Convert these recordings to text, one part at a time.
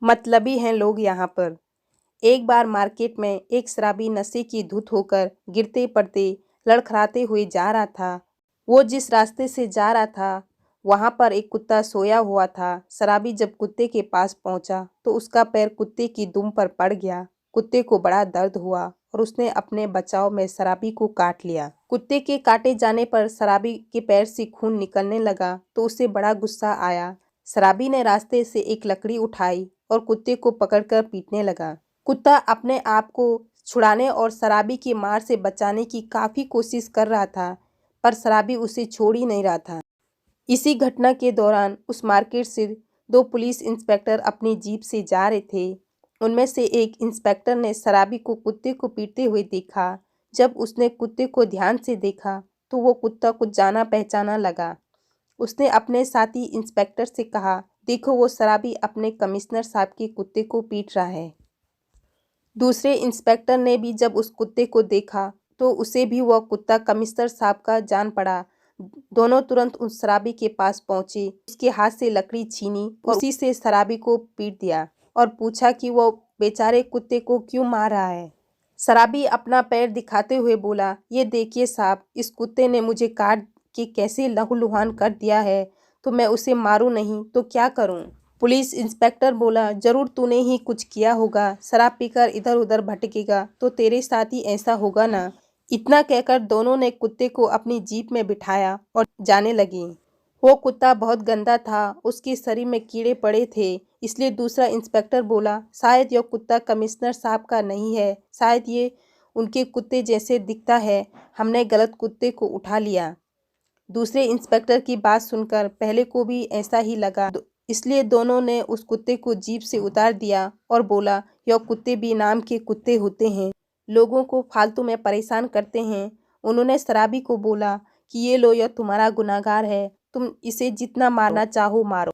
मतलबी हैं लोग यहाँ पर। एक बार मार्केट में एक शराबी नशे की धुत होकर गिरते पड़ते लड़खड़ाते हुए जा रहा था। वो जिस रास्ते से जा रहा था वहां पर एक कुत्ता सोया हुआ था। शराबी जब कुत्ते के पास पहुंचा तो उसका पैर कुत्ते की दुम पर पड़ गया। कुत्ते को बड़ा दर्द हुआ और उसने अपने बचाव में शराबी को काट लिया। कुत्ते के काटे जाने पर शराबी के पैर से खून निकलने लगा तो उसे बड़ा गुस्सा आया। शराबी ने रास्ते से एक लकड़ी उठाई और कुत्ते को पकड़कर पीटने लगा। कुत्ता अपने आप को छुड़ाने और शराबी की मार से बचाने की काफी कोशिश कर रहा था, पर शराबी उसे छोड़ ही नहीं रहा था। इसी घटना के दौरान उस मार्केट से दो पुलिस इंस्पेक्टर अपनी जीप से जा रहे थे। उनमें से एक इंस्पेक्टर ने शराबी को कुत्ते को पीटते हुए देखा। जब उसने कुत्ते को ध्यान से देखा तो वो कुत्ता कुछ जाना पहचाना लगा। उसने अपने साथी इंस्पेक्टर से कहा, देखो वो शराबी अपने कमिश्नर साहब के कुत्ते को पीट रहा है। दूसरे इंस्पेक्टर ने भी जब उस कुत्ते को देखा तो उसे भी वह कुत्ता कमिश्नर साहब का जान पड़ा। दोनों तुरंत उस शराबी के पास पहुंचे, उसके हाथ से लकड़ी छीनी और उसी से शराबी को पीट दिया और पूछा कि वो बेचारे कुत्ते को क्यों मार रहा है। शराबी अपना पैर दिखाते हुए बोला, ये देखिए साहब, इस कुत्ते ने मुझे काट के कैसे लहूलुहान कर दिया है, तो मैं उसे मारूं नहीं तो क्या करूं। पुलिस इंस्पेक्टर बोला, जरूर तूने ही कुछ किया होगा, शराब पीकर इधर उधर भटकेगा तो तेरे साथ ही ऐसा होगा ना। इतना कहकर दोनों ने कुत्ते को अपनी जीप में बिठाया और जाने लगी। वो कुत्ता बहुत गंदा था, उसके शरीर में कीड़े पड़े थे। इसलिए दूसरा इंस्पेक्टर बोला, शायद यह कुत्ता कमिश्नर साहब का नहीं है, शायद ये उनके कुत्ते जैसे दिखता है, हमने गलत कुत्ते को उठा लिया। दूसरे इंस्पेक्टर की बात सुनकर पहले को भी ऐसा ही लगा, इसलिए दोनों ने उस कुत्ते को जीप से उतार दिया और बोला, यह कुत्ते भी नाम के कुत्ते होते हैं, लोगों को फालतू में परेशान करते हैं। उन्होंने शराबी को बोला कि ये लो, यह तुम्हारा गुनहगार है, तुम इसे जितना मारना चाहो मारो।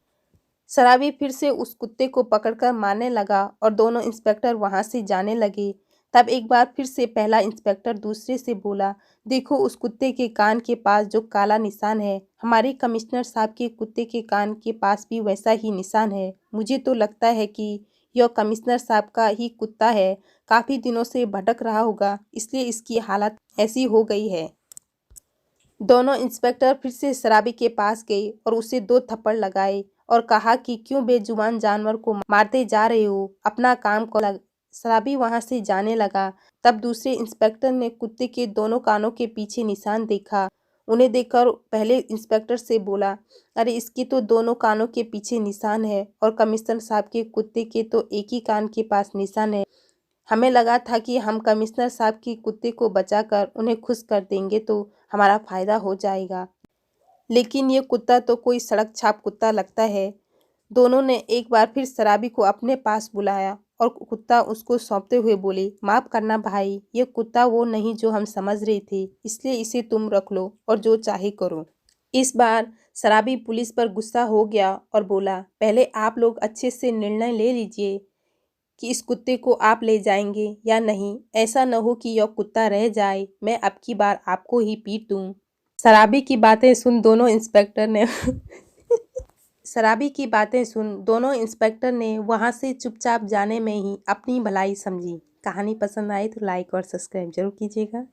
शराबी फिर से उस कुत्ते को पकड़कर मारने लगा और दोनों इंस्पेक्टर वहां से जाने लगे। तब एक बार फिर से पहला इंस्पेक्टर दूसरे से बोला, देखो उस कुत्ते के कान के पास जो काला निशान है, हमारे कमिश्नर साहब के कुत्ते के कान के पास भी वैसा ही निशान है। मुझे तो लगता है कि यह कमिश्नर साहब का ही कुत्ता है, काफी दिनों से भटक रहा होगा, इसलिए इसकी हालत ऐसी हो गई है। दोनों इंस्पेक्टर फिर से शराबी के पास गए और उसे दो थप्पड़ लगाए और कहा कि क्यों बेजुबान जानवर को मारते जा रहे हो, अपना काम करो। शराबी वहां से जाने लगा। तब दूसरे इंस्पेक्टर ने कुत्ते के दोनों कानों के पीछे निशान देखा। उन्हें देखकर पहले इंस्पेक्टर से बोला, अरे इसके तो दोनों कानों के पीछे निशान है और कमिश्नर साहब के कुत्ते के तो एक ही कान के पास निशान है। हमें लगा था कि हम कमिश्नर साहब के कुत्ते को बचाकर उन्हें खुश कर देंगे तो हमारा फायदा हो जाएगा, लेकिन ये कुत्ता तो कोई सड़क छाप कुत्ता लगता है। दोनों ने एक बार फिर शराबी को अपने पास बुलाया और कुत्ता उसको सौंपते हुए बोले, माफ करना भाई, ये कुत्ता वो नहीं जो हम समझ रहे थे, इसलिए इसे तुम रख लो और जो चाहे करो। इस बार शराबी पुलिस पर गुस्सा हो गया और बोला, पहले आप लोग अच्छे से निर्णय ले लीजिए कि इस कुत्ते को आप ले जाएंगे या नहीं। ऐसा न हो कि यह कुत्ता रह जाए, मैं अब की बार आपको ही पीट दूं। शराबी की बातें सुन दोनों इंस्पेक्टर ने शराबी की बातें सुन दोनों इंस्पेक्टर ने वहां से चुपचाप जाने में ही अपनी भलाई समझी। कहानी पसंद आई तो लाइक और सब्सक्राइब जरूर कीजिएगा।